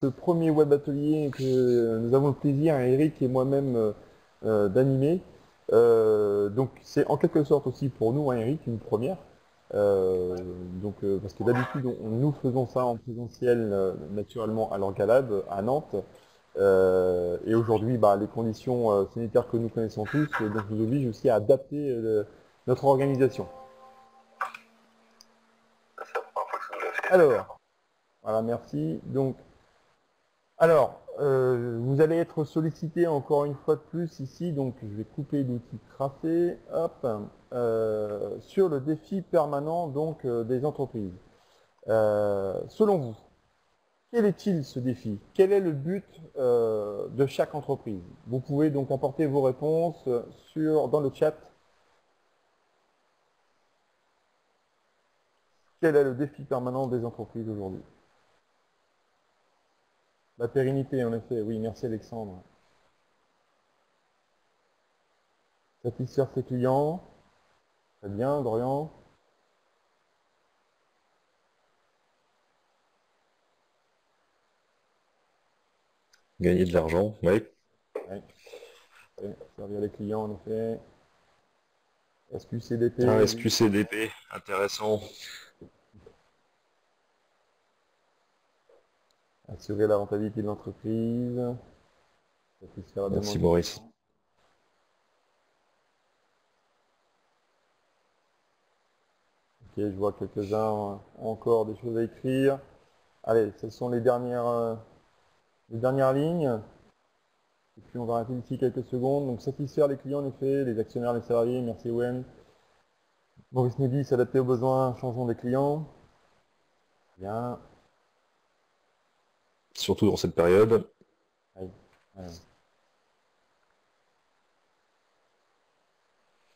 ce premier web atelier que nous avons le plaisir, Eric et moi-même, d'animer. Donc c'est en quelque sorte aussi pour nous, hein, Eric, une première. Parce que d'habitude, nous faisons ça en présentiel naturellement à l'Orgalab, à Nantes. Et aujourd'hui, bah, les conditions sanitaires que nous connaissons tous donc nous obligent aussi à adapter notre organisation. C'est la première fois que ça nous l'a fait, Alors, d'accord. voilà, merci. Donc, alors, vous allez être sollicité encore une fois de plus ici, donc je vais couper l'outil tracé, hop, sur le défi permanent donc des entreprises. Selon vous, quel est-il ce défi? Quel est le but de chaque entreprise? Vous pouvez donc apporter vos réponses dans le chat. Quel est le défi permanent des entreprises aujourd'hui? La pérennité, en effet, oui, merci Alexandre. Satisfaire ses clients, très bien, Dorian. Gagner de l'argent, oui. Ouais. Servir les clients, en effet. SQCDP, Ah, oui. SQCDP, intéressant. Assurer la rentabilité de l'entreprise. Satisfaire la Merci demande Maurice. client. Ok, je vois quelques-uns ont encore des choses à écrire. Allez, ce sont les dernières lignes. Et puis on va arrêter ici quelques secondes. Donc satisfaire les clients, en effet, les actionnaires, les salariés. Merci Owen. Maurice nous dit s'adapter aux besoins, changeons des clients. Bien. Surtout dans cette période. Allez. Allez.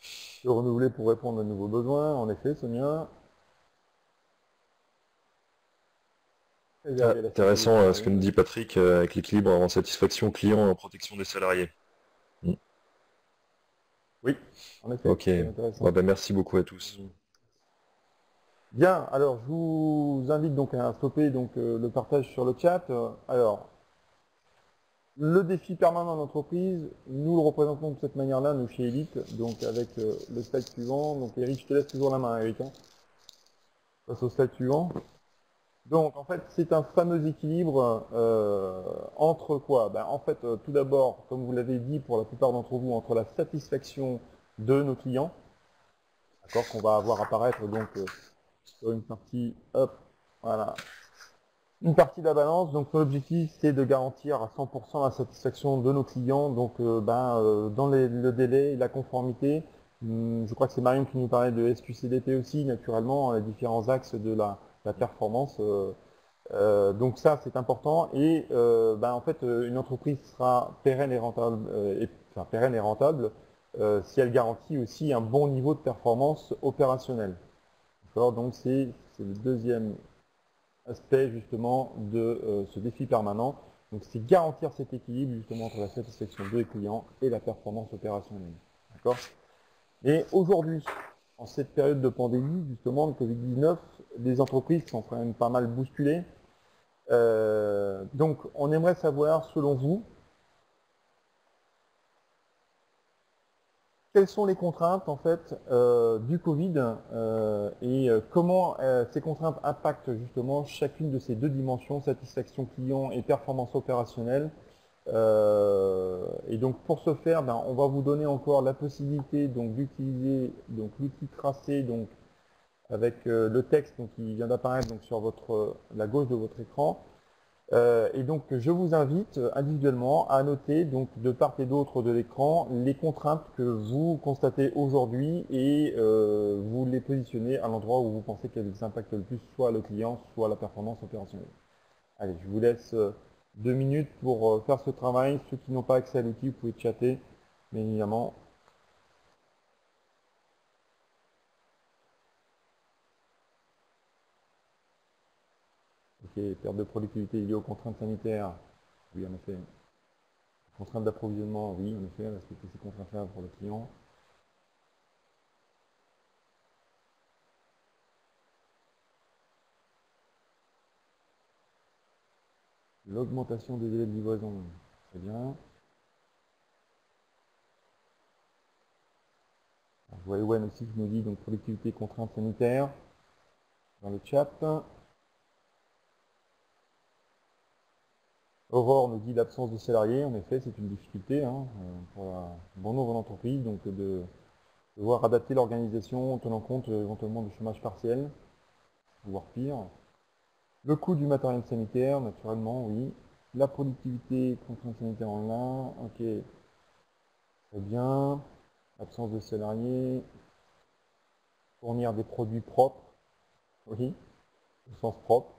Se renouveler pour répondre à de nouveaux besoins. En effet, Sonia. Ah, Préserver la santé des intéressant ce que salariés. nous dit Patrick avec l'équilibre en satisfaction client et en protection des salariés. Mm. Oui, en effet, Ok, c'est ouais, intéressant. bah, merci beaucoup à tous. Bien, alors je vous invite donc à stopper donc, le partage sur le chat. Alors, le défi permanent d'entreprise, nous le représentons de cette manière-là, nous chez Elite, donc avec le slide suivant. Donc Eric, je te laisse toujours la main, Eric. Hein. Passe au slide suivant. Donc en fait, c'est un fameux équilibre entre quoi? Ben, en fait, tout d'abord, comme vous l'avez dit pour la plupart d'entre vous, entre la satisfaction de nos clients, d'accord, qu'on va avoir apparaître donc sur une partie, hop, voilà, une partie de la balance. Donc l'objectif, c'est de garantir à 100% la satisfaction de nos clients, donc dans le délai et la conformité. Je crois que c'est Marion qui nous parlait de SQCDP aussi, naturellement, les différents axes de la performance. Donc ça, c'est important. Et en fait, une entreprise sera pérenne et rentable, si elle garantit aussi un bon niveau de performance opérationnelle. Donc c'est le deuxième aspect justement de ce défi permanent. Donc c'est garantir cet équilibre justement entre la satisfaction des clients et la performance opérationnelle. D'accord. Et aujourd'hui, en cette période de pandémie, justement, le Covid-19, les entreprises sont quand même pas mal bousculées. Donc on aimerait savoir, selon vous, quelles sont les contraintes en fait du Covid et comment ces contraintes impactent justement chacune de ces deux dimensions, satisfaction client et performance opérationnelle. Et donc pour ce faire, on va vous donner encore la possibilité donc d'utiliser donc l'outil tracé donc avec le texte donc, qui vient d'apparaître donc sur la gauche de votre écran. Et donc je vous invite individuellement à noter donc de part et d'autre de l'écran les contraintes que vous constatez aujourd'hui et vous les positionnez à l'endroit où vous pensez qu'elles impactent le plus soit le client, soit la performance opérationnelle. Allez, je vous laisse 2 minutes pour faire ce travail. Ceux qui n'ont pas accès à l'outil, vous pouvez chatter, bien évidemment. Ok, perte de productivité liée aux contraintes sanitaires. Oui, en effet. Contraintes d'approvisionnement, oui, en effet, respecter ces contraintes-là pour le client. L'augmentation des délais de livraison, très bien. Je vois Ewen aussi qui nous dit donc productivité, contraintes sanitaires dans le chat. Aurore nous dit l'absence de salariés, en effet c'est une difficulté pour un bon nombre d'entreprises, donc de devoir adapter l'organisation en tenant compte éventuellement du chômage partiel, voire pire. Le coût du matériel sanitaire, naturellement, oui. La productivité, contraintes sanitaires en lin, ok. Très bien. Absence de salariés. Fournir des produits propres, oui, au sens propre.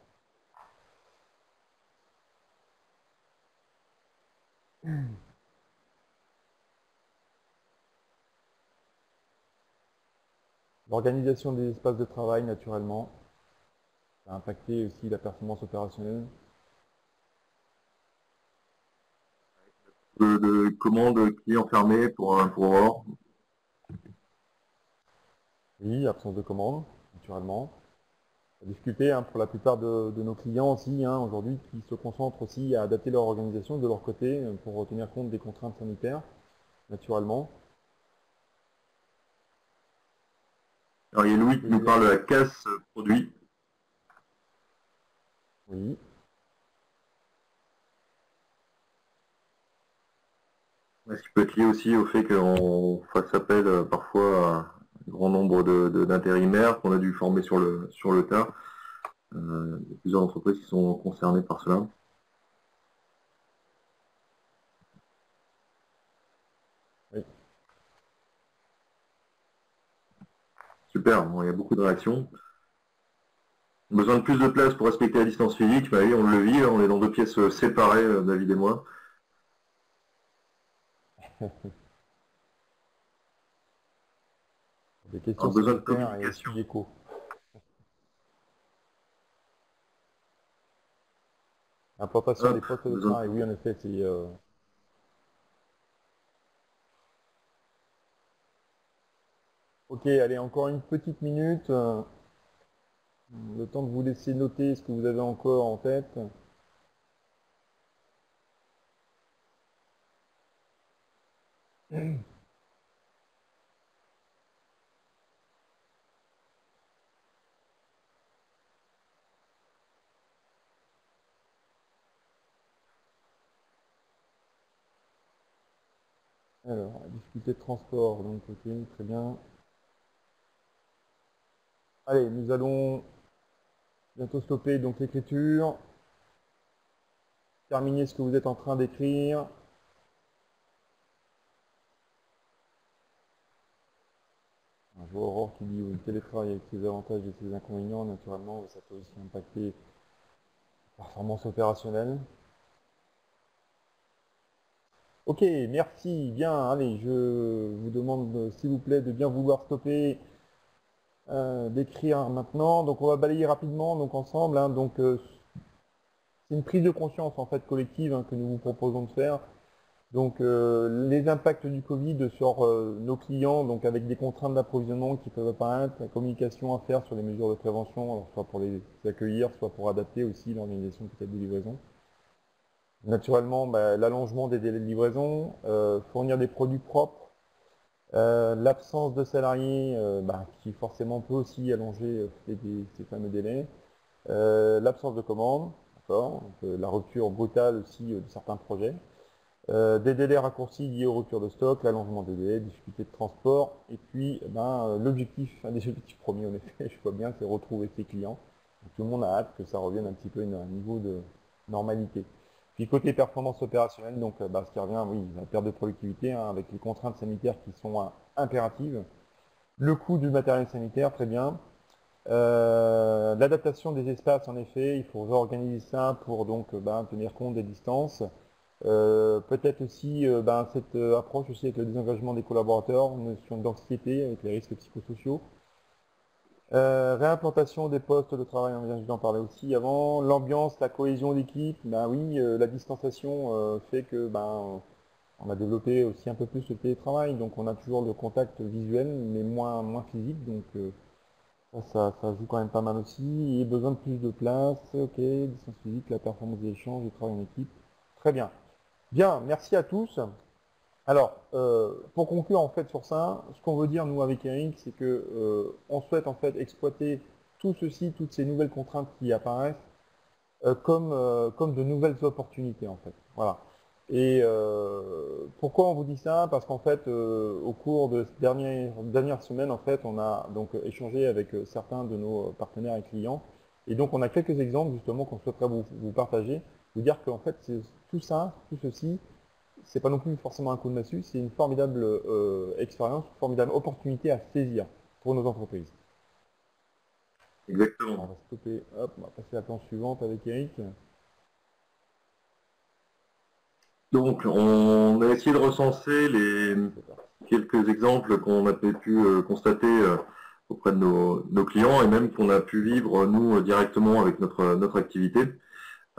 L'organisation des espaces de travail, naturellement. Ça a impacté aussi la performance opérationnelle. De commandes clients fermées pour Aurore. Oui, absence de commande, naturellement. La difficulté pour la plupart de nos clients aussi, aujourd'hui, qui se concentrent aussi à adapter leur organisation de leur côté pour tenir compte des contraintes sanitaires, naturellement. Alors il y a Louis qui nous parle de la casse produit. Oui. Ce qui peut être lié aussi au fait qu'on fasse appel parfois à un grand nombre d'intérimaires qu'on a dû former sur le tas. Il y a plusieurs entreprises qui sont concernées par cela. Oui. Super, bon, il y a beaucoup de réactions. Besoin de plus de place pour respecter la distance physique, bah oui, on le vit, on est dans 2 pièces séparées, David et moi. Des questions Alors, besoin de sanitaires et aussi communication. d'écho. Implantation des postes de travail, oui en effet, c'est... Ok, allez, encore une petite minute. Le temps de vous laisser noter ce que vous avez encore en tête. Alors, difficulté de transport, donc ok, très bien. Allez, nous allons bientôt stopper donc l'écriture. Terminer ce que vous êtes en train d'écrire. Je vois Aurore qui dit le télétravail avec ses avantages et ses inconvénients, naturellement, ça peut aussi impacter la performance opérationnelle. Ok, merci, bien, allez, je vous demande s'il vous plaît de bien vouloir stopper d'écrire maintenant. Donc on va balayer rapidement donc ensemble. C'est une prise de conscience en fait collective que nous vous proposons de faire. Donc les impacts du Covid sur nos clients, donc avec des contraintes d'approvisionnement qui peuvent apparaître, la communication à faire sur les mesures de prévention, alors soit pour les accueillir, soit pour adapter aussi l'organisation peut-être des livraisons. Naturellement, l'allongement des délais de livraison, fournir des produits propres, l'absence de salariés qui forcément peut aussi allonger ces fameux délais, l'absence de commandes, la rupture brutale aussi de certains projets, des délais raccourcis liés aux ruptures de stock, l'allongement des délais, difficultés de transport, et puis l'objectif, un des objectifs premiers en effet, je vois bien, c'est retrouver ses clients. Donc, tout le monde a hâte que ça revienne un petit peu à un niveau de normalité. Puis côté performance opérationnelle, donc ce qui revient, oui, la perte de productivité avec les contraintes sanitaires qui sont impératives. Le coût du matériel sanitaire, très bien. L'adaptation des espaces, en effet, il faut réorganiser ça pour donc tenir compte des distances. Peut-être aussi cette approche aussi avec le désengagement des collaborateurs, une notion d'anxiété avec les risques psychosociaux. Réimplantation des postes de travail, je vais en parler aussi avant. L'ambiance, la cohésion d'équipe, oui, la distanciation fait que on a développé aussi un peu plus le télétravail, donc on a toujours le contact visuel, mais moins physique, donc Ça joue quand même pas mal aussi. Et besoin de plus de place, ok, distance physique, la performance des échanges, le travail en équipe. Très bien. Bien, merci à tous. Alors, pour conclure en fait sur ça, ce qu'on veut dire nous avec Eric, c'est que on souhaite en fait exploiter tout ceci, toutes ces nouvelles contraintes qui apparaissent, comme de nouvelles opportunités en fait. Voilà. Et pourquoi on vous dit ça? Parce qu'en fait, au cours de ces dernières semaines, en fait, on a donc échangé avec certains de nos partenaires et clients. Et donc, on a quelques exemples justement qu'on souhaiterait vous partager, vous dire qu'en fait, tout ça, tout ceci, c'est pas non plus forcément un coup de massue, c'est une formidable expérience, une formidable opportunité à saisir pour nos entreprises. Alors, on Exactement. va stopper, hop, on va passer à la planche suivante avec Eric. Donc, on a essayé de recenser les C'est parti. quelques exemples qu'on a pu constater auprès de nos clients et même qu'on a pu vivre nous directement avec notre activité.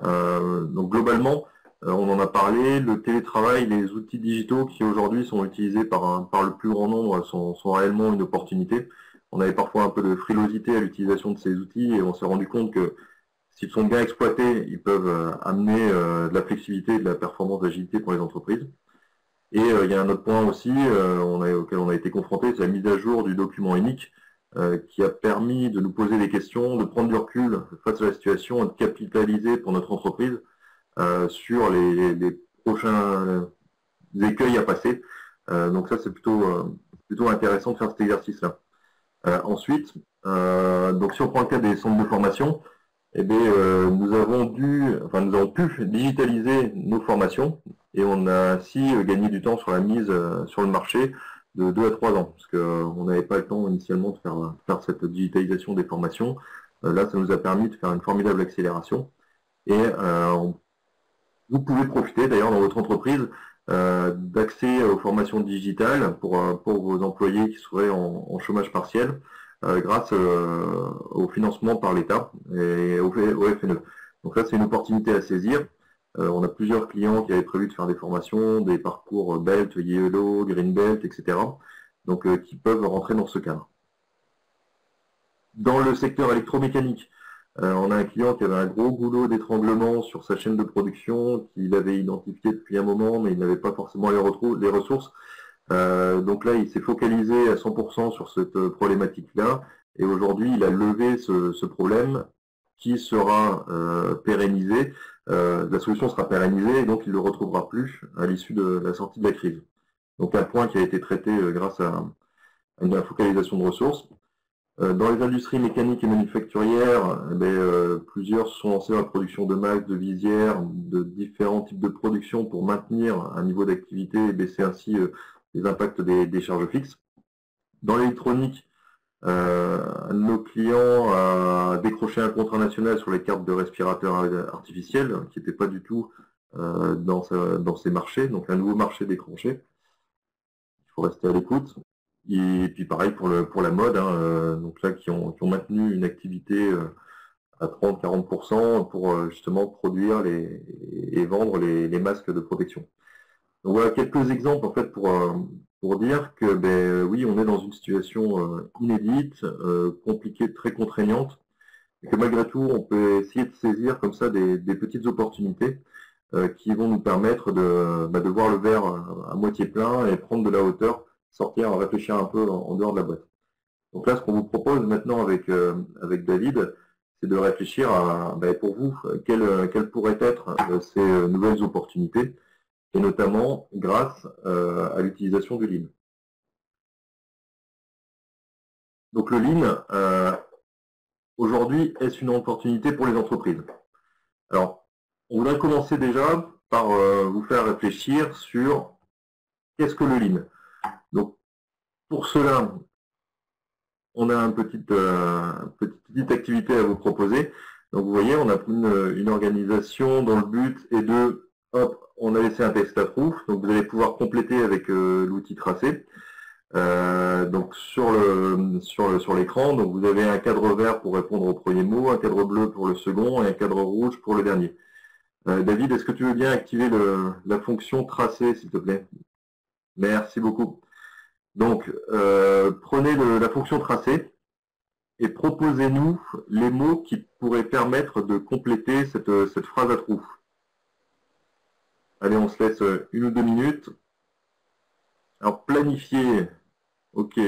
Donc globalement, on en a parlé, le télétravail, les outils digitaux qui aujourd'hui sont utilisés par le plus grand nombre sont réellement une opportunité. On avait parfois un peu de frilosité à l'utilisation de ces outils et on s'est rendu compte que s'ils sont bien exploités, ils peuvent amener de la flexibilité et de la performance d'agilité pour les entreprises. Et il y a un autre point aussi auquel on a été confronté, c'est la mise à jour du document unique qui a permis de nous poser des questions, de prendre du recul face à la situation et de capitaliser pour notre entreprise sur les prochains écueils à passer. Donc ça, c'est plutôt intéressant de faire cet exercice-là. Ensuite, donc si on prend le cas des centres de formation, eh bien, nous avons pu digitaliser nos formations et on a ainsi gagné du temps sur la mise sur le marché de 2 à 3 ans, parce qu'on n'avait pas le temps initialement de faire cette digitalisation des formations. Là, ça nous a permis de faire une formidable accélération et vous pouvez profiter d'ailleurs dans votre entreprise d'accès aux formations digitales pour vos employés qui seraient en chômage partiel grâce au financement par l'État et au FNE. Donc là, c'est une opportunité à saisir. On a plusieurs clients qui avaient prévu de faire des formations, des parcours BELT, Yellow, Green Belt, etc. Donc qui peuvent rentrer dans ce cadre. Dans le secteur électromécanique, on a un client qui avait un gros boulot d'étranglement sur sa chaîne de production, qu'il avait identifié depuis un moment, mais il n'avait pas forcément les ressources. Donc là, il s'est focalisé à 100% sur cette problématique-là, et aujourd'hui, il a levé ce problème qui sera pérennisé. La solution sera pérennisée, et donc il ne le retrouvera plus à l'issue de la sortie de la crise. Donc un point qui a été traité grâce à une focalisation de ressources. Dans les industries mécaniques et manufacturières, plusieurs se sont lancés dans la production de masques, de visières, de différents types de production pour maintenir un niveau d'activité et baisser ainsi les impacts des charges fixes. Dans l'électronique, nos clients a décroché un contrat national sur les cartes de respirateurs artificiels, qui n'était pas du tout dans ces marchés, donc un nouveau marché décroché. Il faut rester à l'écoute. Et puis pareil pour la mode, donc là qui ont maintenu une activité à 30-40% pour justement produire et vendre les masques de protection. Donc voilà quelques exemples en fait pour dire que oui, on est dans une situation inédite, compliquée, très contraignante, et que malgré tout on peut essayer de saisir comme ça des petites opportunités qui vont nous permettre de voir le verre à moitié plein et prendre de la hauteur, sortir, réfléchir un peu en dehors de la boîte. Donc là, ce qu'on vous propose maintenant avec David, c'est de réfléchir à, pour vous, quelles pourraient être ces nouvelles opportunités, et notamment grâce à l'utilisation du Lean. Donc le Lean, aujourd'hui, est-ce une opportunité pour les entreprises? Alors, on voudrait commencer déjà par vous faire réfléchir sur qu'est-ce que le Lean. Donc, pour cela, on a une petite activité à vous proposer. Donc, vous voyez, on a une organisation dont le but est de, hop, on a laissé un texte à proof. Donc, vous allez pouvoir compléter avec l'outil tracé. Donc, sur l'écran, donc vous avez un cadre vert pour répondre au premier mot, un cadre bleu pour le second et un cadre rouge pour le dernier. David, est-ce que tu veux bien activer la fonction tracé, s'il te plaît? Merci beaucoup. Donc, prenez la fonction tracé et proposez-nous les mots qui pourraient permettre de compléter cette phrase à trous. Allez, on se laisse 1 ou 2 minutes. Alors, planifier, ok,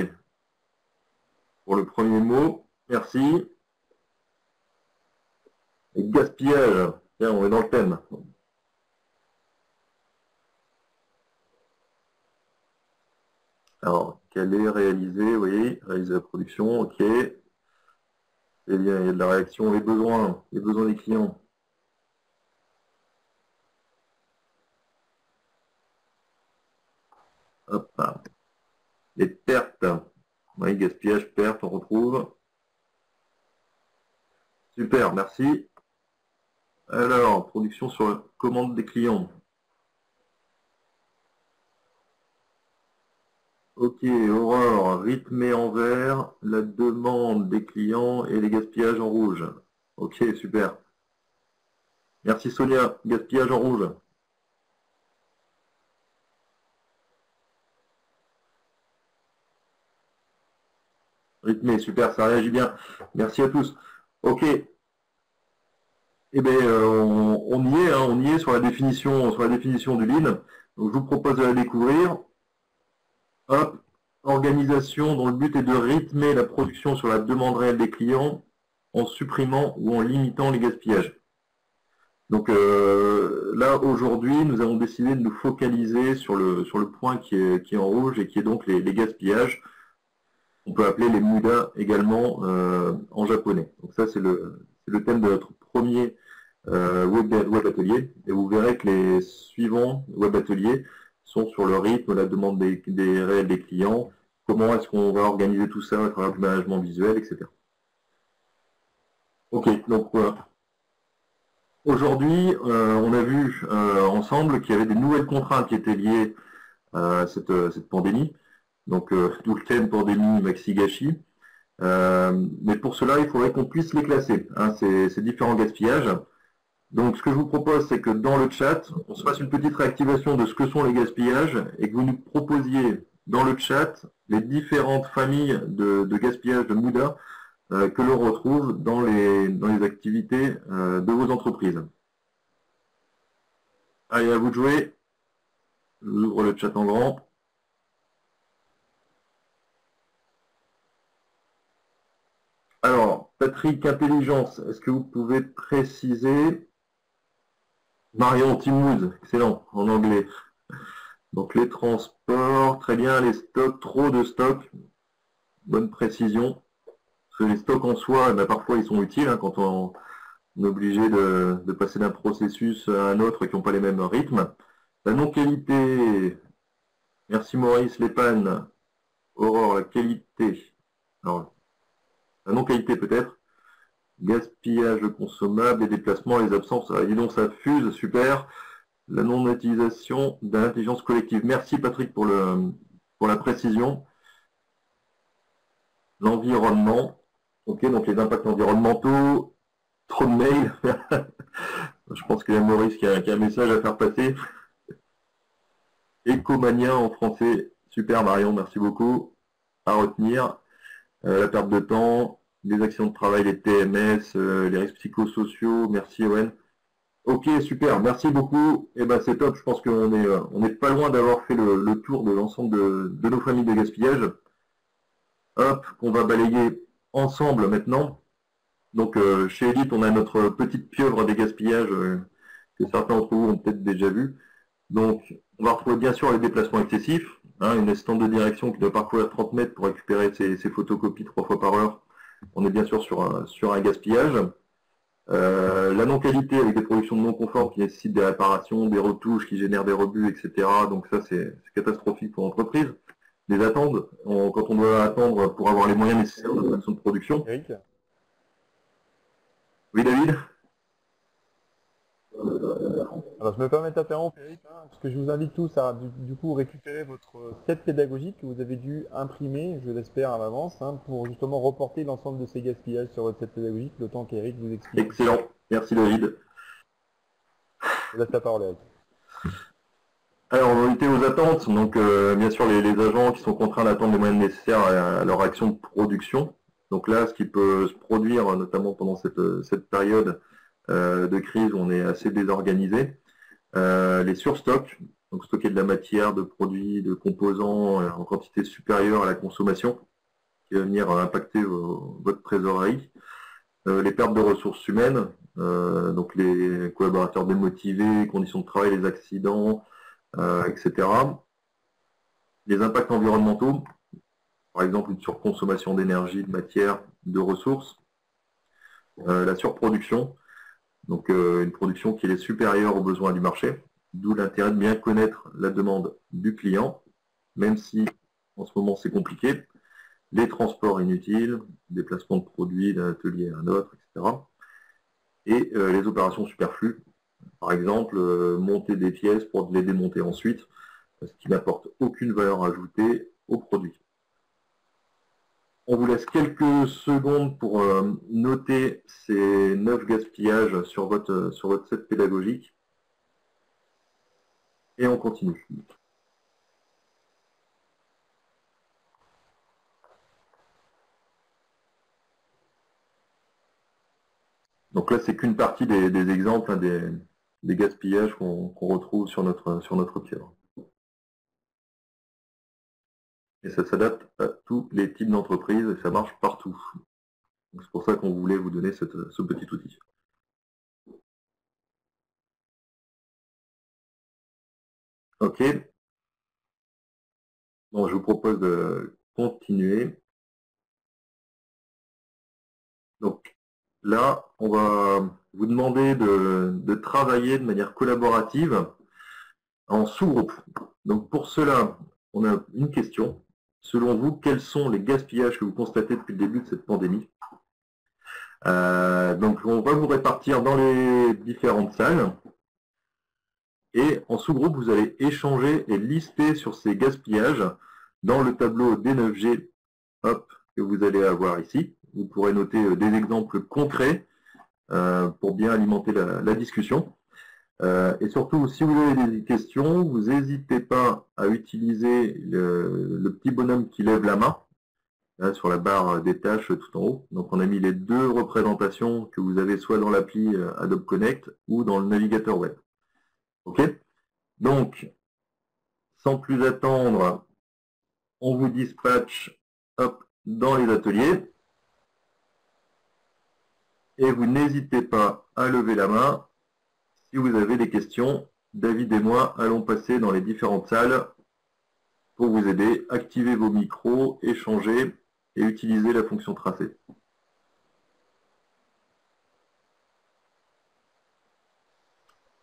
pour le premier mot, merci. Et gaspillage, tiens, on est dans le thème. Alors, quel est réalisé, oui, réaliser la production, ok. Il y a de la réaction, les besoins des clients. Hop, les pertes, oui, gaspillage, perte, on retrouve. Super, merci. Alors, production sur la commande des clients. Ok, Aurore, rythmé en vert, la demande des clients et les gaspillages en rouge. Ok, super. Merci Sonia, gaspillage en rouge. Rythmé, super, ça réagit bien. Merci à tous. Ok. Eh bien, on y est, hein, on y est sur la définition du Lean. Donc, je vous propose de la découvrir. Hop, organisation dont le but est de rythmer la production sur la demande réelle des clients en supprimant ou en limitant les gaspillages. Donc là, aujourd'hui, nous avons décidé de nous focaliser sur le point qui est en rouge et qui est donc les gaspillages. On peut appeler les muda également en japonais. Donc ça, c'est le thème de notre premier web atelier. Et vous verrez que les suivants web ateliers sont sur le rythme, la demande des réels des clients, comment est-ce qu'on va organiser tout ça à travers du management visuel, etc. Ok, donc aujourd'hui, on a vu ensemble qu'il y avait des nouvelles contraintes qui étaient liées à cette pandémie. Donc, tout le thème pandémie Maxigashi. Mais pour cela, il faudrait qu'on puisse les classer, hein, ces différents gaspillages. Donc, ce que je vous propose, c'est que dans le chat, on se fasse une petite réactivation de ce que sont les gaspillages et que vous nous proposiez dans le chat les différentes familles de gaspillage de Muda que l'on retrouve dans les activités de vos entreprises. Allez, à vous de jouer. Je vous ouvre le chat en grand. Alors, Patrick, intelligence, est-ce que vous pouvez préciser? Marion, Timwood, excellent, en anglais. Donc les transports, très bien, les stocks, trop de stocks, bonne précision. Parce que les stocks en soi, ben, parfois ils sont utiles hein, quand on est obligé de passer d'un processus à un autre qui n'ont pas les mêmes rythmes. La non-qualité, merci Maurice, les pannes, Aurore, la qualité. Alors, la non-qualité peut-être. Gaspillage consommable, les déplacements, les absences. Ah, dis donc, ça fuse, super. La non-utilisation de l'intelligence collective. Merci Patrick pour la précision. L'environnement. Ok, donc les impacts environnementaux. Trop de mails. Je pense qu'il y a Maurice qui a un message à faire passer. Écomania en français. Super Marion, merci beaucoup. À retenir. La perte de temps. Les actions de travail, les TMS, les risques psychosociaux. Merci Owen. Ok, super, merci beaucoup. Et ben c'est top, je pense qu'on est pas loin d'avoir fait le tour de l'ensemble de nos familles de gaspillage. Hop, qu'on va balayer ensemble maintenant. Donc chez Elite, on a notre petite pieuvre des gaspillages que certains d'entre vous ont peut-être déjà vu. Donc on va retrouver bien sûr les déplacements excessifs, hein, une assistante de direction qui doit parcourir 30 mètres pour récupérer ses photocopies 3 fois par heure. On est bien sûr sur un gaspillage. La non-qualité avec des productions non conformes qui nécessitent des réparations, des retouches qui génèrent des rebuts, etc. Donc ça, c'est catastrophique pour l'entreprise. Les attentes, quand on doit attendre pour avoir les moyens nécessaires de l'action de production. Eric ? Oui, David ? Alors je me permets d'interrompre Eric, hein, parce que je vous invite tous à du coup récupérer votre quête pédagogique que vous avez dû imprimer, je l'espère à l'avance, hein, pour justement reporter l'ensemble de ces gaspillages sur votre quête pédagogique, le temps qu'Eric vous explique. Excellent, merci David. Je laisse la parole Eric. Alors, on va éviter aux attentes, donc bien sûr les agents qui sont contraints d'attendre les moyens nécessaires à leur action de production. Donc là, ce qui peut se produire, notamment pendant cette période de crise où on est assez désorganisé, les surstocks, donc stocker de la matière, de produits, de composants en quantité supérieure à la consommation, qui va venir impacter votre trésorerie. Les pertes de ressources humaines, donc les collaborateurs démotivés, les conditions de travail, les accidents, etc. Les impacts environnementaux, par exemple une surconsommation d'énergie, de matière, de ressources. La surproduction, donc une production qui est supérieure aux besoins du marché, d'où l'intérêt de bien connaître la demande du client, même si en ce moment c'est compliqué. Les transports inutiles, déplacement de produits d'un atelier à un autre, etc. Et les opérations superflues, par exemple monter des pièces pour les démonter ensuite, ce qui n'apporte aucune valeur ajoutée au produit. On vous laisse quelques secondes pour noter ces 9 gaspillages sur votre set pédagogique. Et on continue. Donc là, c'est qu'une partie des exemples, hein, des gaspillages qu'on retrouve sur notre fièvre. Et ça s'adapte à tous les types d'entreprises et ça marche partout. C'est pour ça qu'on voulait vous donner ce petit outil. Ok. Bon, je vous propose de continuer. Donc là, on va vous demander de travailler de manière collaborative en sous-groupe. Donc pour cela, on a une question. Selon vous, quels sont les gaspillages que vous constatez depuis le début de cette pandémie? Donc on va vous répartir dans les différentes salles. Et en sous-groupe, vous allez échanger et lister sur ces gaspillages dans le tableau D9G que vous allez avoir ici. Vous pourrez noter des exemples concrets pour bien alimenter la discussion. Et surtout, si vous avez des questions, vous n'hésitez pas à utiliser le petit bonhomme qui lève la main là, sur la barre des tâches tout en haut. Donc on a mis les deux représentations que vous avez soit dans l'appli Adobe Connect ou dans le navigateur web. OK? Donc, sans plus attendre, on vous dispatche dans les ateliers. Et vous n'hésitez pas à lever la main si vous avez des questions. David et moi allons passer dans les différentes salles pour vous aider. Activez vos micros, échanger et utiliser la fonction tracée.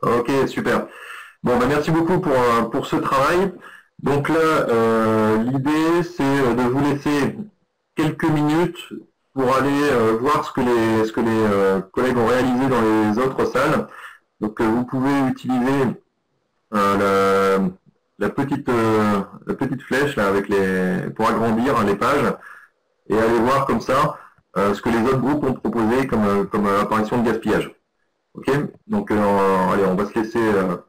Ok, super. Bon, ben merci beaucoup pour ce travail. Donc là, l'idée, c'est de vous laisser quelques minutes pour aller voir ce que les collègues ont réalisé dans les autres salles. Donc vous pouvez utiliser la petite flèche là, pour agrandir les pages et aller voir comme ça ce que les autres groupes ont proposé comme apparition de gaspillage. Ok, donc allez, on va se laisser 1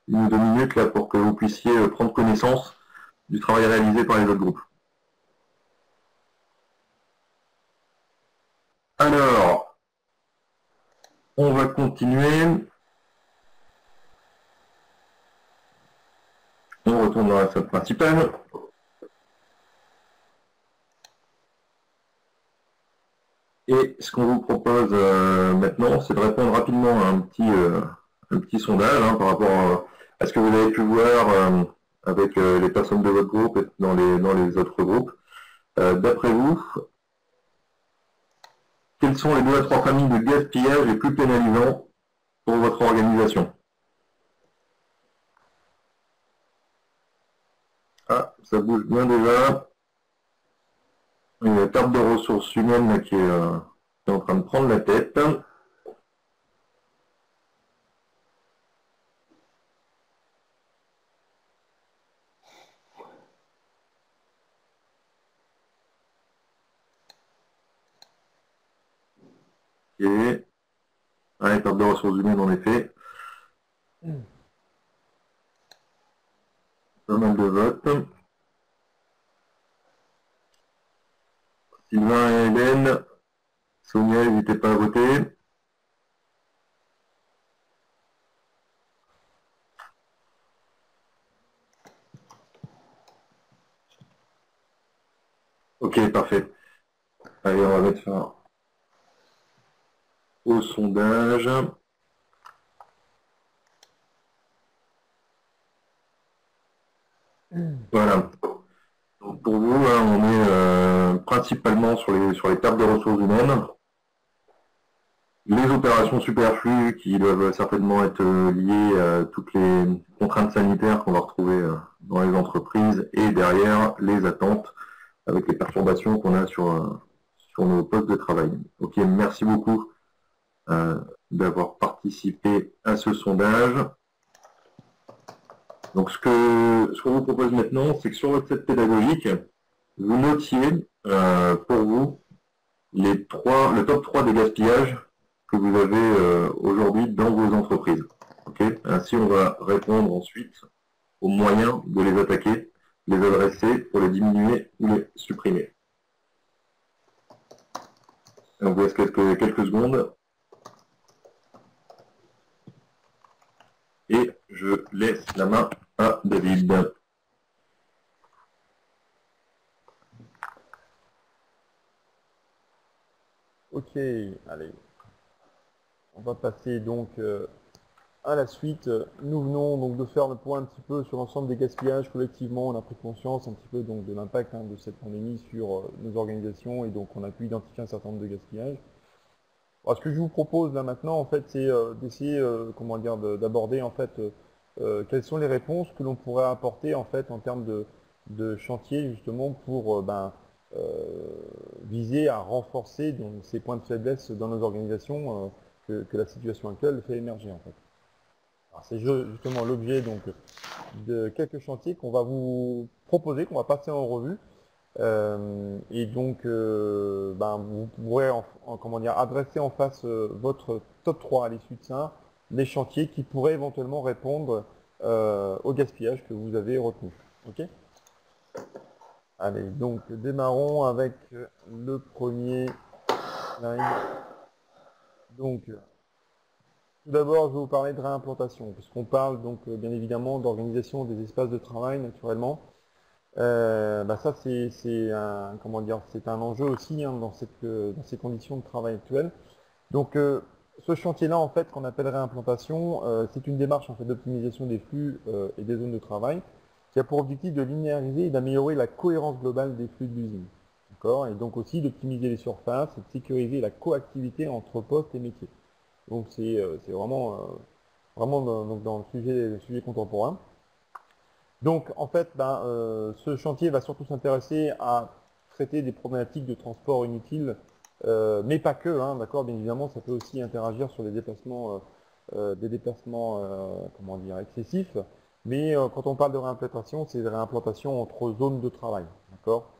ou 2 minutes là pour que vous puissiez prendre connaissance du travail réalisé par les autres groupes. Alors, on va continuer. On retourne dans la salle principale. Et ce qu'on vous propose maintenant, c'est de répondre rapidement à un petit sondage hein, par rapport à ce que vous avez pu voir avec les personnes de votre groupe et dans les autres groupes. D'après vous, quelles sont les 2 à 3 familles de gaspillage les plus pénalisants pour votre organisation? Ah, ça bouge bien déjà. Une perte de ressources humaines là, qui est en train de prendre la tête. Et perte de ressources humaines en effet. Pas mal de votes. Sylvain et Hélène, Sonia, n'hésitez pas à voter. Ok, parfait. Allez, on va mettre fin au sondage. Voilà. Donc pour vous, hein, on est principalement sur les pertes de ressources humaines, les opérations superflues qui doivent certainement être liées à toutes les contraintes sanitaires qu'on va retrouver dans les entreprises, et derrière les attentes avec les perturbations qu'on a sur nos postes de travail. Ok, merci beaucoup d'avoir participé à ce sondage. Donc ce qu'on vous propose maintenant, c'est que sur votre set pédagogique, vous notiez pour vous le top 3 des gaspillages que vous avez aujourd'hui dans vos entreprises. Okay, ainsi, on va répondre ensuite aux moyens de les attaquer, les adresser pour les diminuer ou les supprimer. On vous laisse quelques secondes. Et je laisse la main à David. Ok, allez. On va passer donc à la suite. Nous venons donc de faire le point un petit peu sur l'ensemble des gaspillages. Collectivement, on a pris conscience un petit peu donc de l'impact de cette pandémie sur nos organisations, et donc on a pu identifier un certain nombre de gaspillages. Alors, ce que je vous propose là maintenant, en fait, c'est d'essayer, comment dire, d'aborder en fait quelles sont les réponses que l'on pourrait apporter en fait en termes de chantier justement pour viser à renforcer donc, ces points de faiblesse dans nos organisations que la situation actuelle fait émerger en fait. C'est justement l'objet donc de quelques chantiers qu'on va vous proposer, qu'on va passer en revue. Et donc, vous pourrez comment dire, adresser en face votre top 3 à l'issue de ça, les chantiers qui pourraient éventuellement répondre au gaspillage que vous avez retenu. Ok ? Allez, donc démarrons avec le premier slide. Donc, tout d'abord, je vais vous parler de réimplantation, puisqu'on parle donc bien évidemment d'organisation des espaces de travail naturellement. Ça c'est un, comment dire, c'est un enjeu aussi dans ces conditions de travail actuelles. Donc ce chantier-là en fait qu'on appelle réimplantation, c'est une démarche en fait d'optimisation des flux et des zones de travail qui a pour objectif de linéariser et d'améliorer la cohérence globale des flux de l'usine. D'accord ? Et donc aussi d'optimiser les surfaces et de sécuriser la coactivité entre postes et métiers. Donc c'est vraiment, dans le sujet contemporain. Donc en fait, ce chantier va surtout s'intéresser à traiter des problématiques de transport inutiles, mais pas que, hein, d'accord, bien évidemment, ça peut aussi interagir sur des déplacements comment dire, excessifs, mais quand on parle de réimplantation, c'est des réimplantations entre zones de travail, d'accord.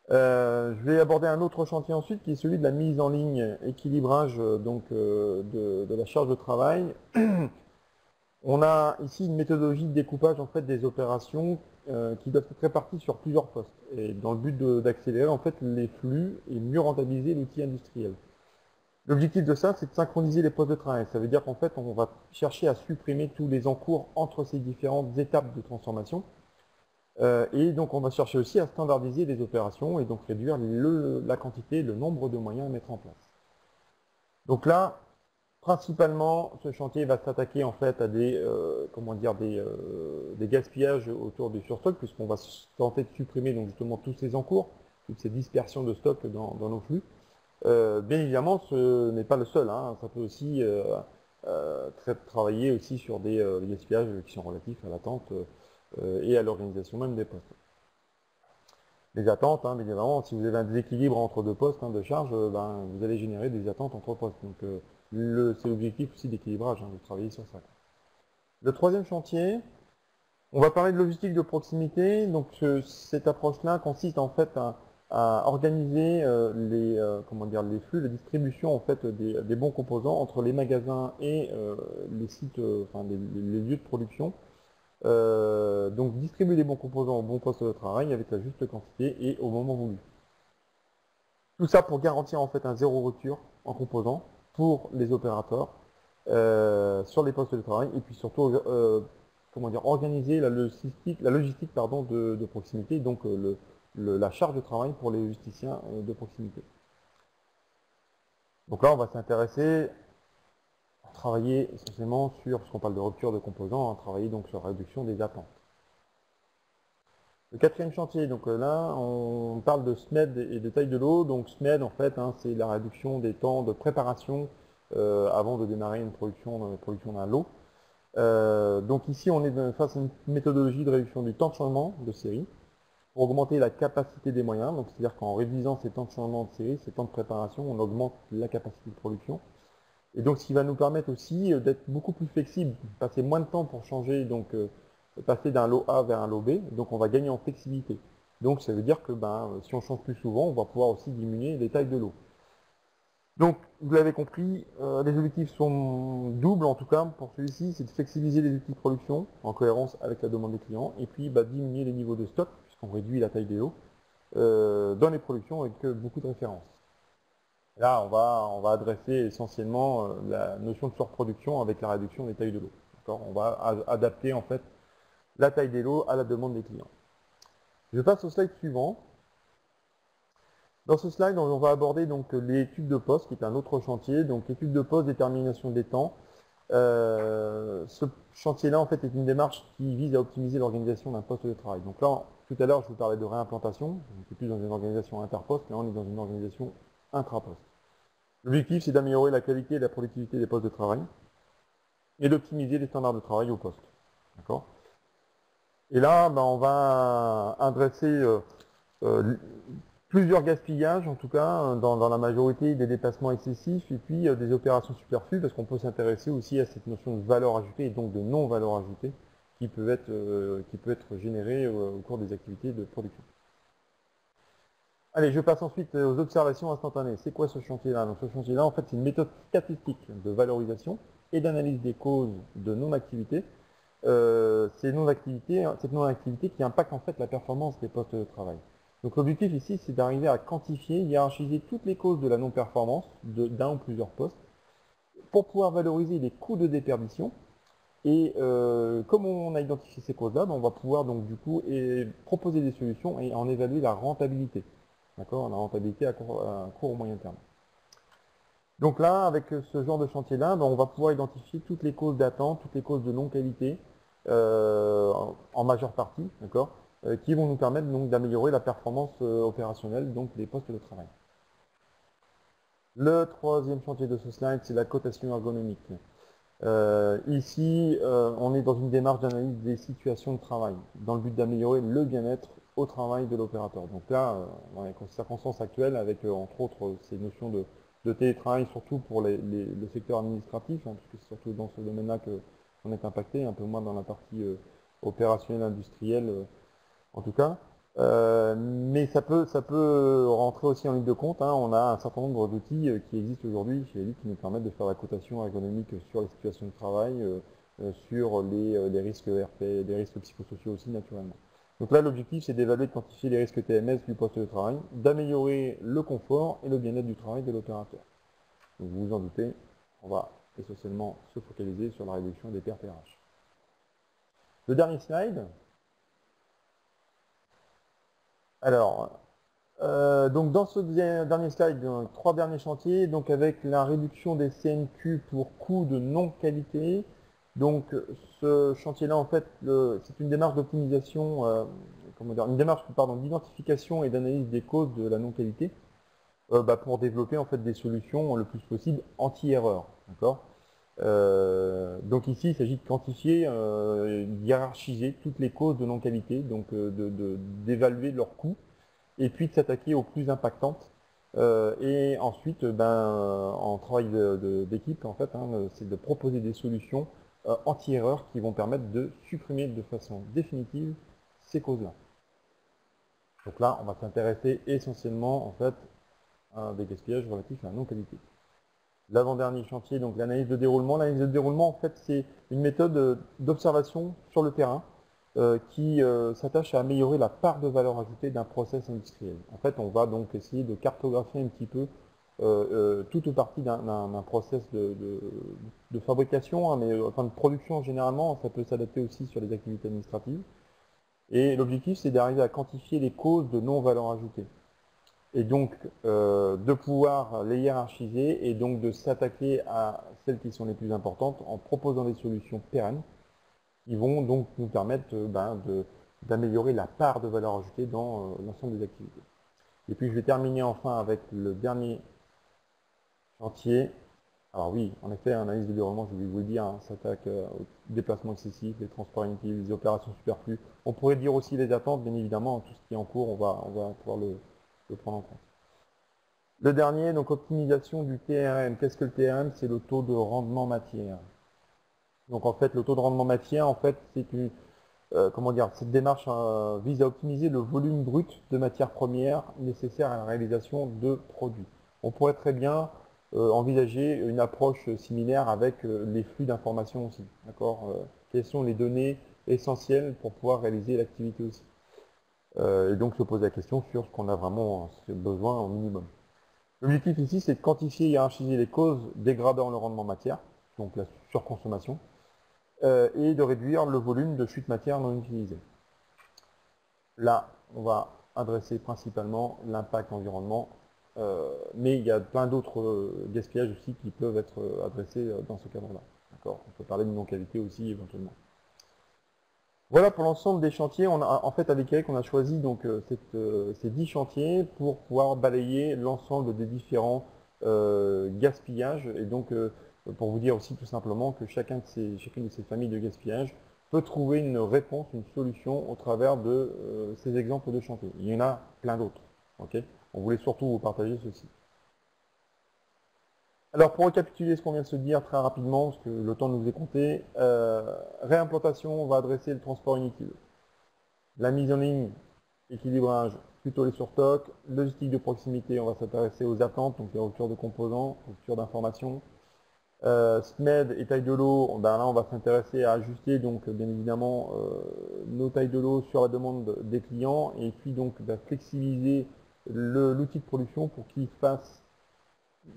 Je vais aborder un autre chantier ensuite, qui est celui de la mise en ligne, équilibrage de la charge de travail. On a ici une méthodologie de découpage en fait, des opérations qui doivent être réparties sur plusieurs postes, et dans le but d'accélérer en fait, les flux et mieux rentabiliser l'outil industriel. L'objectif de ça, c'est de synchroniser les postes de travail. Ça veut dire qu'en fait, on va chercher à supprimer tous les encours entre ces différentes étapes de transformation. Et donc, on va chercher aussi à standardiser les opérations et donc réduire la quantité, le nombre de moyens à mettre en place. Donc là, principalement, ce chantier va s'attaquer en fait à des gaspillages autour du surstock, puisqu'on va tenter de supprimer donc justement tous ces encours, toutes ces dispersions de stock dans nos flux. Bien évidemment, ce n'est pas le seul, hein. Ça peut aussi travailler aussi sur des gaspillages qui sont relatifs à l'attente et à l'organisation même des postes. Les attentes, bien évidemment, si vous avez un déséquilibre entre deux postes de charge, vous allez générer des attentes entre postes. Donc c'est l'objectif aussi d'équilibrage, de travailler sur ça. Le troisième chantier, on va parler de logistique de proximité. Donc cette approche-là consiste en fait à organiser les flux, la distribution en fait des bons composants entre les magasins et les sites, les lieux de production. Donc distribuer les bons composants au bon poste de travail avec la juste quantité et au moment voulu. Tout ça pour garantir en fait un zéro rupture en composant pour les opérateurs sur les postes de travail et puis surtout comment dire, organiser la logistique pardon, de proximité, donc la charge de travail pour les logisticiens de proximité. Donc là, on va s'intéresser à travailler essentiellement sur, parce qu'on parle de rupture de composants, travailler donc sur la réduction des attentes. Le quatrième chantier, donc là, on parle de SMED et de taille de lot. Donc SMED, en fait, c'est la réduction des temps de préparation avant de démarrer une production d'un lot. Donc ici, on est face à une méthodologie de réduction du temps de changement de série pour augmenter la capacité des moyens. Donc c'est-à-dire qu'en réduisant ces temps de changement de série, ces temps de préparation, on augmente la capacité de production. Et donc ce qui va nous permettre aussi d'être beaucoup plus flexible, passer moins de temps pour changer, donc passer d'un lot A vers un lot B, donc on va gagner en flexibilité. Donc ça veut dire que si on change plus souvent, on va pouvoir aussi diminuer les tailles de lot. Donc, vous l'avez compris, les objectifs sont doubles, en tout cas pour celui-ci, c'est de flexibiliser les outils de production en cohérence avec la demande des clients, et puis diminuer les niveaux de stock, puisqu'on réduit la taille des lots, dans les productions avec beaucoup de références. Là, on va adresser essentiellement la notion de surproduction avec la réduction des tailles de lots. On va adapter en fait la taille des lots à la demande des clients. Je passe au slide suivant. Dans ce slide, on va aborder donc les tubes de poste, qui est un autre chantier. Donc les tubes de poste, détermination des temps. Ce chantier-là, en fait, est une démarche qui vise à optimiser l'organisation d'un poste de travail. Donc là, tout à l'heure, je vous parlais de réimplantation. On n'est plus dans une organisation interposte, là, on est dans une organisation intraposte. L'objectif, c'est d'améliorer la qualité et la productivité des postes de travail et d'optimiser les standards de travail au poste. D'accord ? Et là, on va adresser plusieurs gaspillages, en tout cas, dans la majorité des déplacements excessifs, et puis des opérations superflues, parce qu'on peut s'intéresser aussi à cette notion de valeur ajoutée, et donc de non-valeur ajoutée, qui peut être générée au cours des activités de production. Allez, je passe ensuite aux observations instantanées. C'est quoi ce chantier-là? Donc ce chantier-là, en fait, c'est une méthode statistique de valorisation et d'analyse des causes de non-activité. Cette non-activité qui impacte en fait la performance des postes de travail. Donc l'objectif ici, c'est d'arriver à quantifier, hiérarchiser toutes les causes de la non-performance d'un ou plusieurs postes pour pouvoir valoriser les coûts de déperdition. Et comme on a identifié ces causes-là, on va pouvoir donc du coup proposer des solutions et en évaluer la rentabilité. D'accord, la rentabilité à court ou moyen terme. Donc là, avec ce genre de chantier-là, on va pouvoir identifier toutes les causes d'attente, toutes les causes de non-qualité, en majeure partie, d'accord, qui vont nous permettre donc d'améliorer la performance opérationnelle donc des postes de travail. Le troisième chantier de ce slide, c'est la cotation ergonomique. Ici, on est dans une démarche d'analyse des situations de travail, dans le but d'améliorer le bien-être au travail de l'opérateur. Donc là, dans les circonstances actuelles, avec entre autres ces notions de télétravail, surtout pour le secteur administratif, parce que c'est surtout dans ce domaine-là qu'on est impacté, un peu moins dans la partie opérationnelle industrielle, en tout cas. Mais ça peut rentrer aussi en ligne de compte. On a un certain nombre d'outils qui existent aujourd'hui chez Elite qui nous permettent de faire la cotation ergonomique sur les situations de travail, sur les risques RP, les risques psychosociaux aussi naturellement. Donc là, l'objectif, c'est d'évaluer et de quantifier les risques TMS du poste de travail, d'améliorer le confort et le bien-être du travail de l'opérateur. Donc vous vous en doutez, on va essentiellement se focaliser sur la réduction des pertes RH. Le dernier slide. Alors, donc dans ce dernier slide, trois derniers chantiers, donc avec la réduction des CNQ pour coûts de non-qualité. Donc ce chantier-là, en fait, c'est une démarche d'optimisation, une démarche d'identification et d'analyse des causes de la non-qualité pour développer en fait des solutions le plus possible anti-erreur. D'accord. Donc ici, il s'agit de quantifier, hiérarchiser toutes les causes de non-qualité, donc d'évaluer leurs coûts, et puis de s'attaquer aux plus impactantes. Et ensuite, en travail d'équipe, en fait, c'est de proposer des solutions anti-erreur qui vont permettre de supprimer de façon définitive ces causes-là. Donc là, on va s'intéresser essentiellement en fait à des gaspillages relatifs à la non-qualité. L'avant-dernier chantier, donc l'analyse de déroulement. L'analyse de déroulement, en fait, c'est une méthode d'observation sur le terrain qui s'attache à améliorer la part de valeur ajoutée d'un process industriel. En fait, on va donc essayer de cartographier un petit peu toute ou partie d'un process de fabrication, hein, mais enfin de production généralement, ça peut s'adapter aussi sur les activités administratives. Et l'objectif, c'est d'arriver à quantifier les causes de non-valeur ajoutée. Et donc, de pouvoir les hiérarchiser et donc de s'attaquer à celles qui sont les plus importantes en proposant des solutions pérennes qui vont donc nous permettre d'améliorer la part de valeur ajoutée dans l'ensemble des activités. Et puis, je vais terminer enfin avec le dernier chantier. Alors oui, en effet, analyse de déroulement, je vais vous le dire, hein, s'attaque aux déplacements excessifs, les transports inutiles, les opérations superflues. On pourrait dire aussi les attentes, bien évidemment, tout ce qui est en cours, on va pouvoir le prendre en compte. Le dernier, donc optimisation du TRM. Qu'est-ce que le TRM? C'est le taux de rendement matière. Donc en fait, le taux de rendement matière, en fait, c'est une, cette démarche vise à optimiser le volume brut de matières premières nécessaires à la réalisation de produits. On pourrait très bien envisager une approche similaire avec les flux d'informations aussi. Quelles sont les données essentielles pour pouvoir réaliser l'activité aussi. Et donc se poser la question sur ce qu'on a vraiment besoin au minimum. L'objectif ici, c'est de quantifier et hiérarchiser les causes dégradant le rendement matière, donc la surconsommation, et de réduire le volume de chute matière non utilisée. Là, on va adresser principalement l'impact environnement, mais il y a plein d'autres gaspillages aussi qui peuvent être adressés dans ce cadre-là. On peut parler de non-qualité aussi éventuellement. Voilà pour l'ensemble des chantiers. En fait, avec Eric, on a choisi donc ces 10 chantiers pour pouvoir balayer l'ensemble des différents gaspillages. Et donc, pour vous dire aussi tout simplement que chacune de ces familles de gaspillage peut trouver une réponse, une solution au travers de ces exemples de chantiers. Il y en a plein d'autres. On voulait surtout vous partager ceci. Alors, pour récapituler ce qu'on vient de se dire très rapidement, parce que le temps nous est compté, réimplantation, on va adresser le transport inutile. La mise en ligne, équilibrage, plutôt les surstocks. Logistique de proximité, on va s'intéresser aux attentes, donc les ruptures de composants, ruptures d'informations. SMED et taille de lot, là on va s'intéresser à ajuster donc bien évidemment nos tailles de lot sur la demande des clients et puis donc flexibiliser l'outil de production pour qu'il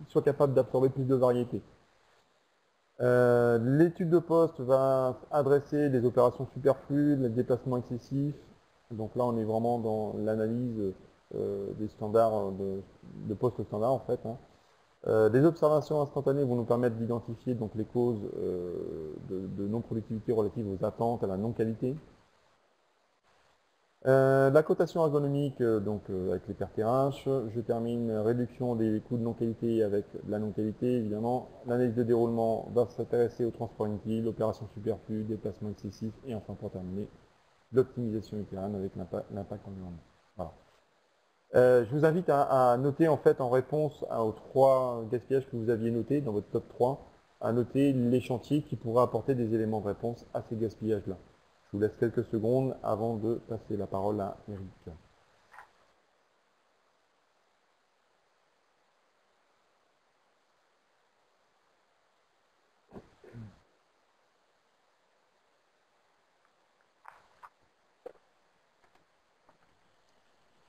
soit capable d'absorber plus de variété. L'étude de poste va adresser des opérations superflues, les déplacements excessifs. Donc là, on est vraiment dans l'analyse des standards de poste standard en fait. Des observations instantanées vont nous permettre d'identifier donc les causes de non-productivité relatives aux attentes, à la non-qualité. La cotation ergonomique, avec les pertes RH. Je termine, réduction des coûts de non-qualité avec la non-qualité, évidemment. L'analyse de déroulement va s'intéresser au transport inutile, opérations superflues, déplacements excessifs, et enfin pour terminer, l'optimisation utérine avec l'impact environnemental. Voilà. Je vous invite à noter en fait en réponse aux 3 gaspillages que vous aviez notés dans votre top 3, à noter les chantiers qui pourraient apporter des éléments de réponse à ces gaspillages-là. Je vous laisse quelques secondes avant de passer la parole à Eric.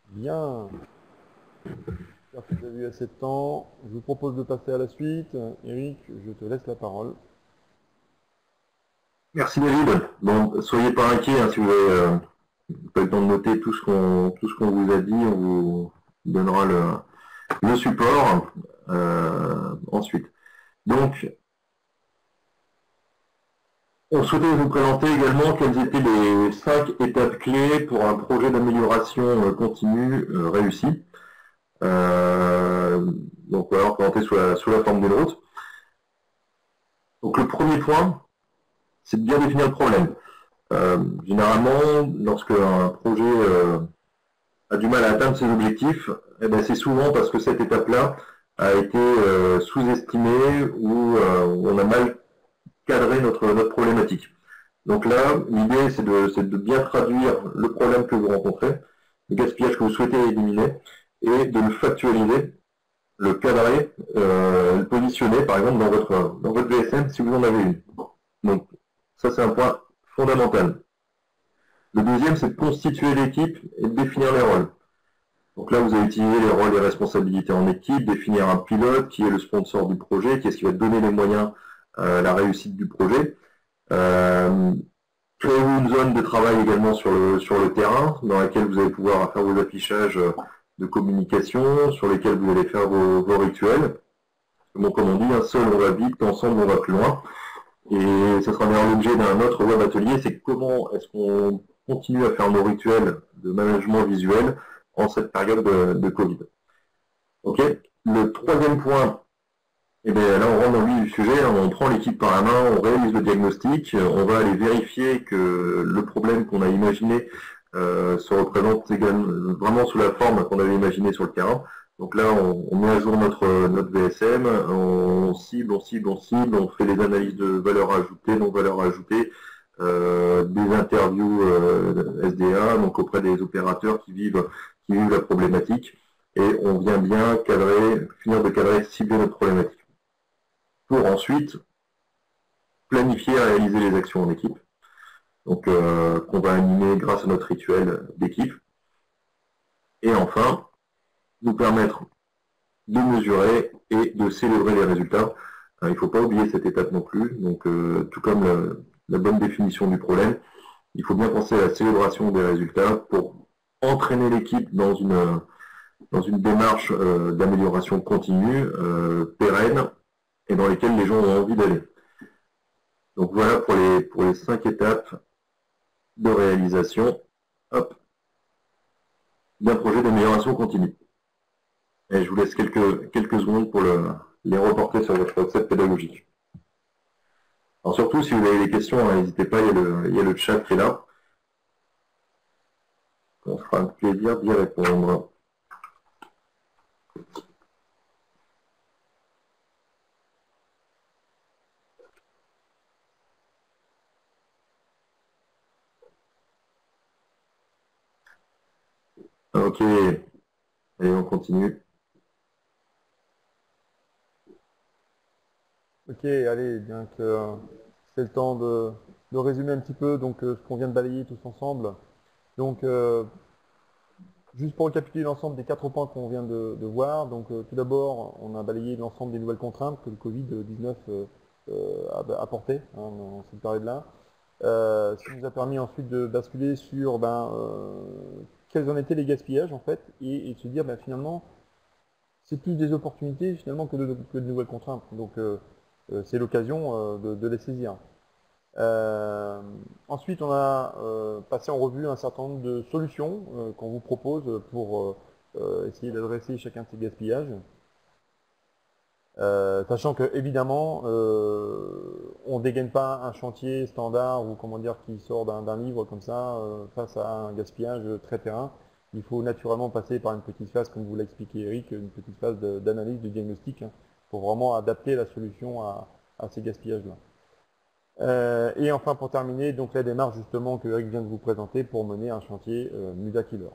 Bien. J'espère que vous avez eu assez de temps. Je vous propose de passer à la suite. Eric, je te laisse la parole. Merci David. Bon, soyez pas inquiets hein, si vous n'avez pas le temps de noter tout ce qu'on vous a dit, on vous donnera le support ensuite. Donc, on souhaitait vous présenter également quelles étaient les 5 étapes clés pour un projet d'amélioration continue réussi. Donc voilà, représenté sous la forme d'une route. Donc le premier point, c'est de bien définir le problème. Généralement, lorsque un projet a du mal à atteindre ses objectifs, c'est souvent parce que cette étape-là a été sous-estimée ou on a mal cadré notre problématique. Donc là, l'idée, c'est de bien traduire le problème que vous rencontrez, le gaspillage que vous souhaitez éliminer, et de le factualiser, le cadrer, le positionner, par exemple, dans votre VSM, si vous en avez une. Donc, ça, c'est un point fondamental. Le deuxième, c'est de constituer l'équipe et de définir les rôles. Donc là, vous avez utilisé les rôles et responsabilités en équipe, définir un pilote, qui est le sponsor du projet, qui est ce qui va donner les moyens à la réussite du projet. Créez-vous une zone de travail également sur le terrain, dans laquelle vous allez pouvoir faire vos affichages de communication, sur lesquels vous allez faire vos rituels. Bon, comme on dit, seul on va vite, ensemble on va plus loin. Et ce sera d'ailleurs l'objet d'un autre web atelier, c'est comment est-ce qu'on continue à faire nos rituels de management visuel en cette période de Covid. Ok. Le troisième point, et bien là on rentre dans le vif du sujet, on prend l'équipe par la main, on réalise le diagnostic, on va aller vérifier que le problème qu'on a imaginé se représente également, vraiment sous la forme qu'on avait imaginée sur le terrain. Donc là, on met à jour notre VSM, on cible, on fait les analyses de valeur ajoutée, non valeur ajoutée, des interviews SDA, donc auprès des opérateurs qui vivent la problématique, et on vient bien finir de cadrer, cibler notre problématique. Pour ensuite planifier et réaliser les actions en équipe, donc qu'on va animer grâce à notre rituel d'équipe. Et enfin, nous permettre de mesurer et de célébrer les résultats. Il ne faut pas oublier cette étape non plus. Donc, tout comme la bonne définition du problème, il faut bien penser à la célébration des résultats pour entraîner l'équipe dans une démarche d'amélioration continue, pérenne, et dans lesquelles les gens ont envie d'aller. Donc voilà pour les 5 étapes de réalisation d'un projet d'amélioration continue. Et je vous laisse quelques secondes pour les reporter sur votre WhatsApp pédagogique. Alors surtout, si vous avez des questions, n'hésitez pas, il y a le chat qui est là. On fera un plaisir d'y répondre. Ok, et on continue. Ok, allez, bien que c'est le temps de résumer un petit peu donc, ce qu'on vient de balayer tous ensemble. Donc, juste pour récapituler l'ensemble des 4 points qu'on vient de voir. Donc, tout d'abord, on a balayé l'ensemble des nouvelles contraintes que le Covid-19 a apportées dans cette période-là. Ce qui nous a permis ensuite de basculer sur quels en étaient les gaspillages en fait, et de se dire finalement, c'est plus des opportunités finalement que de nouvelles contraintes. Donc, c'est l'occasion de les saisir. Ensuite, on a passé en revue un certain nombre de solutions qu'on vous propose pour essayer d'adresser chacun de ces gaspillages. Sachant que évidemment, on ne dégaine pas un chantier standard ou comment dire qui sort d'un livre comme ça face à un gaspillage très terrain. Il faut naturellement passer par une petite phase, comme vous l'a expliqué Eric, une petite phase d'analyse, de diagnostic, pour vraiment adapter la solution à ces gaspillages-là. Et enfin, pour terminer, donc la démarche justement que Eric vient de vous présenter pour mener un chantier Muda Killer.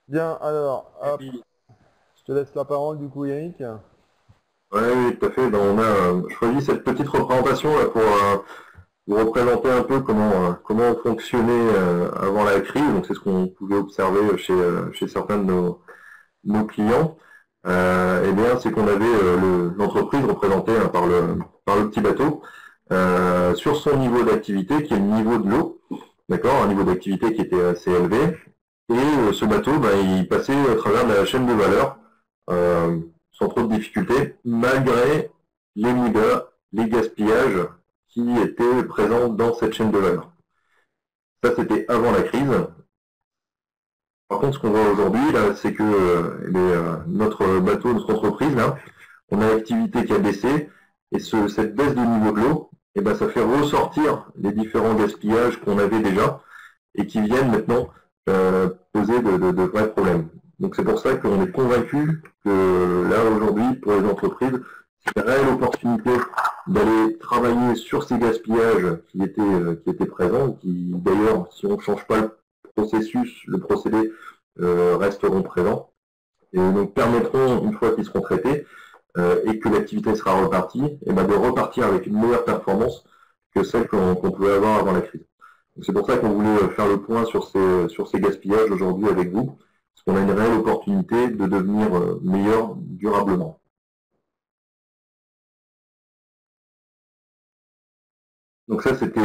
Bien, alors, hop, je te laisse la parole du coup, Eric. Oui, tout à fait. Ben, on a choisi cette petite représentation là, pour vous représenter un peu comment on fonctionnait avant la crise. Donc c'est ce qu'on pouvait observer chez certains de nos clients. Eh bien, c'est qu'on avait l'entreprise représentée par le petit bateau sur son niveau d'activité, qui est le niveau de l'eau, d'accord, un niveau d'activité qui était assez élevé. Et ce bateau, il passait à travers la chaîne de valeur sans trop de difficultés, malgré les mudas, les gaspillages qui étaient présents dans cette chaîne de valeur. Ça, c'était avant la crise. Par contre, ce qu'on voit aujourd'hui, là, c'est que notre bateau, notre entreprise, là, on a l'activité qui a baissé, et cette baisse de niveau de l'eau, ça fait ressortir les différents gaspillages qu'on avait déjà, et qui viennent maintenant poser de vrais problèmes. Donc c'est pour ça qu'on est convaincu que là, aujourd'hui, pour les entreprises, c'est une réelle opportunité d'aller travailler sur ces gaspillages qui étaient présents, qui d'ailleurs, si on ne change pas le procédé resteront présents, et donc permettront, une fois qu'ils seront traités, et que l'activité sera repartie, de repartir avec une meilleure performance que celles qu'on pouvait avoir avant la crise. C'est pour ça qu'on voulait faire le point sur ces gaspillages aujourd'hui avec vous, parce qu'on a une réelle opportunité de devenir meilleur durablement. Donc ça, c'était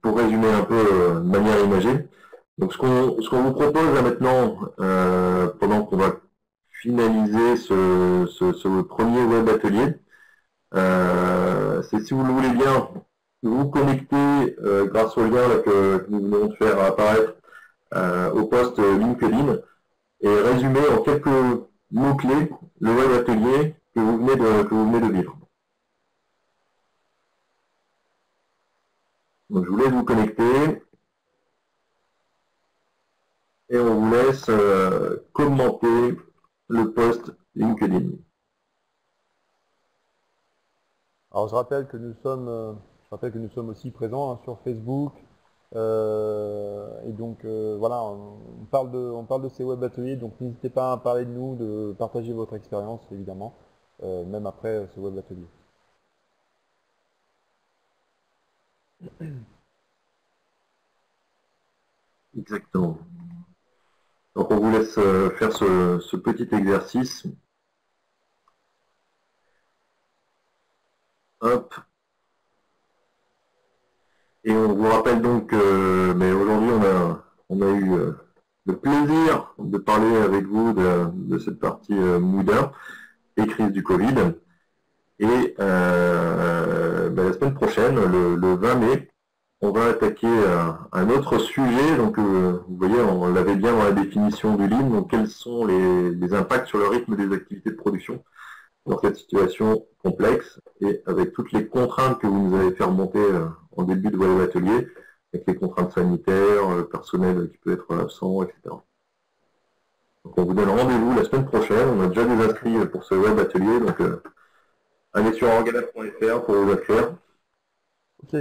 pour résumer un peu de manière imagée. Donc ce qu'on vous propose là maintenant, pendant qu'on va finaliser ce premier web atelier, c'est, si vous le voulez bien, vous connecter grâce au lien là, que nous venons de faire apparaître au post LinkedIn et résumer en quelques mots-clés le web atelier que vous venez de vivre. Donc je vous laisse vous connecter et on vous laisse commenter le post LinkedIn. Alors je rappelle que nous sommes aussi présents hein, sur Facebook. Et donc voilà, on parle de ces web ateliers, donc n'hésitez pas à parler de nous, de partager votre expérience évidemment, même après ce web atelier. Exactement. Donc on vous laisse faire ce petit exercice. Hop. Et on vous rappelle donc mais aujourd'hui on a eu le plaisir de parler avec vous de cette partie Moodin et crise du Covid. Et la semaine prochaine, le 20 mai, on va attaquer un autre sujet. Donc vous voyez, on l'avait bien dans la définition du LIM. Donc quels sont les impacts sur le rythme des activités de production dans cette situation complexe et avec toutes les contraintes que vous nous avez fait remonter en début de web atelier, avec les contraintes sanitaires, le personnel qui peut être absent, etc. Donc on vous donne rendez-vous la semaine prochaine. On a déjà des inscrits pour ce web atelier, donc allez sur organab.fr pour vous inscrire. Ok.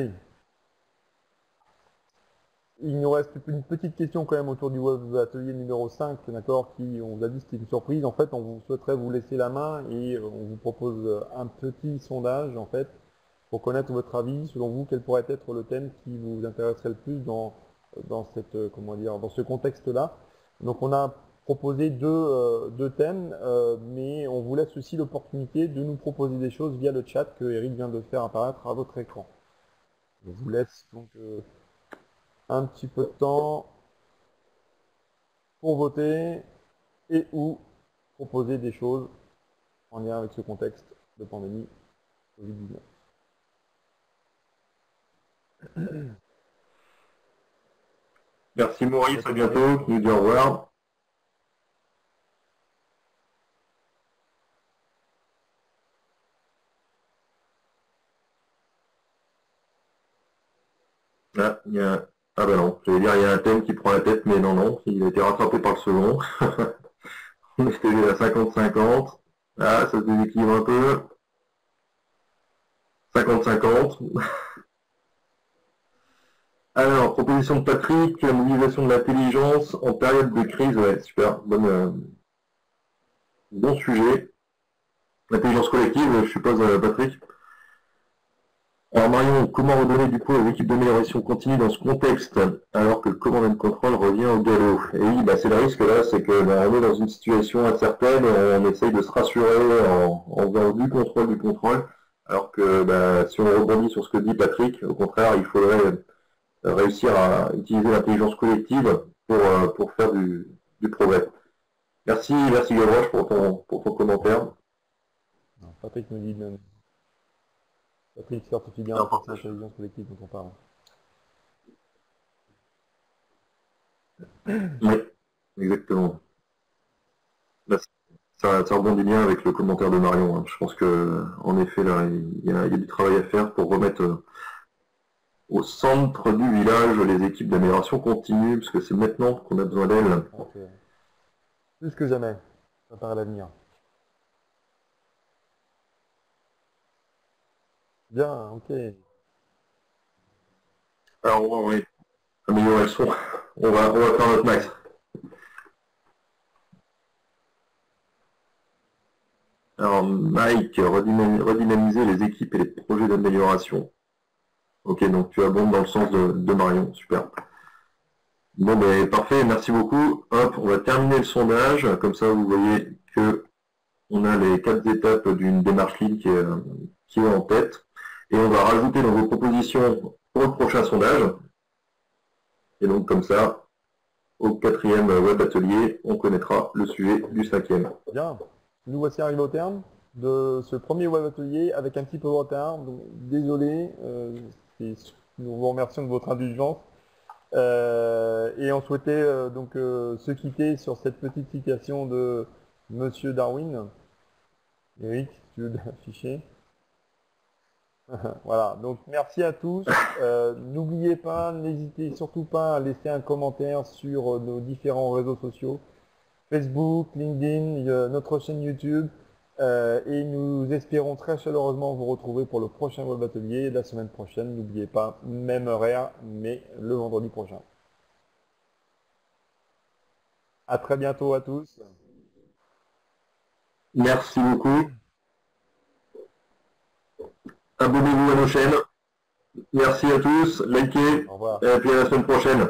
Il nous reste une petite question quand même autour du web atelier numéro 5, d'accord, qui, on vous a dit, c'était une surprise. En fait, on vous souhaiterait vous laisser la main et on vous propose un petit sondage, en fait, pour connaître votre avis. Selon vous, quel pourrait être le thème qui vous intéresserait le plus dans ce contexte-là. Donc, on a proposé deux thèmes, mais on vous laisse aussi l'opportunité de nous proposer des choses via le chat que Eric vient de faire apparaître à votre écran. Je vous laisse donc un petit peu de temps pour voter et ou proposer des choses en lien avec ce contexte de pandémie Covid-19. Merci Maurice, à bientôt, nous dit au revoir. Ah, ah ben non, j'allais dire il y a un thème qui prend la tête, mais non, il a été rattrapé par le second. On était à 50-50. Ah, ça se déséquilibre un peu. 50-50. Alors, proposition de Patrick, la mobilisation de l'intelligence en période de crise. Ouais, super, bon sujet. L'intelligence collective, je suppose, Patrick. Alors Marion, comment redonner du coup aux équipes d'amélioration continue dans ce contexte alors que le command and control revient au galop? Et oui, c'est le risque là, c'est que on est dans une situation incertaine, on essaye de se rassurer en faisant du contrôle, alors que si on rebondit sur ce que dit Patrick, au contraire, il faudrait réussir à utiliser l'intelligence collective pour faire du progrès. Merci Gavroche pour ton commentaire. Non, Patrick nous dit même. Patrick certifie bien l'intelligence collective dont on parle. Oui, exactement. Ça rebondit bien avec le commentaire de Marion. Hein. Je pense que en effet, là, il y a du travail à faire pour remettre au centre du village les équipes d'amélioration continue, parce que c'est maintenant qu'on a besoin d'elles. Okay. Plus que jamais, ça paraît l'avenir. Bien, ok. Alors oui, améliorer le son. On va faire notre max. Alors Mike, redynamiser les équipes et les projets d'amélioration. Ok, donc tu abondes dans le sens de Marion, super. Bon, ben parfait, merci beaucoup. Hop, on va terminer le sondage, comme ça vous voyez que on a les 4 étapes d'une démarche lean qui est en tête. Et on va rajouter dans vos propositions pour le prochain sondage. Et donc comme ça, au 4e web atelier, on connaîtra le sujet du 5e. Bien. Nous voici arrivés au terme de ce premier web atelier avec un petit peu de retard. Donc, désolé. Nous vous remercions de votre indulgence. Et on souhaitait donc se quitter sur cette petite citation de Monsieur Darwin. Eric, si tu veux l'afficher. Voilà, donc merci à tous. N'oubliez pas, n'hésitez surtout pas à laisser un commentaire sur nos différents réseaux sociaux. Facebook, LinkedIn, notre chaîne YouTube. Et nous espérons très chaleureusement vous retrouver pour le prochain web atelier la semaine prochaine. N'oubliez pas, même horaire, mais le vendredi prochain. À très bientôt à tous. Merci beaucoup. Abonnez-vous à nos chaînes. Merci à tous. Likez. Au revoir. Et puis à la semaine prochaine.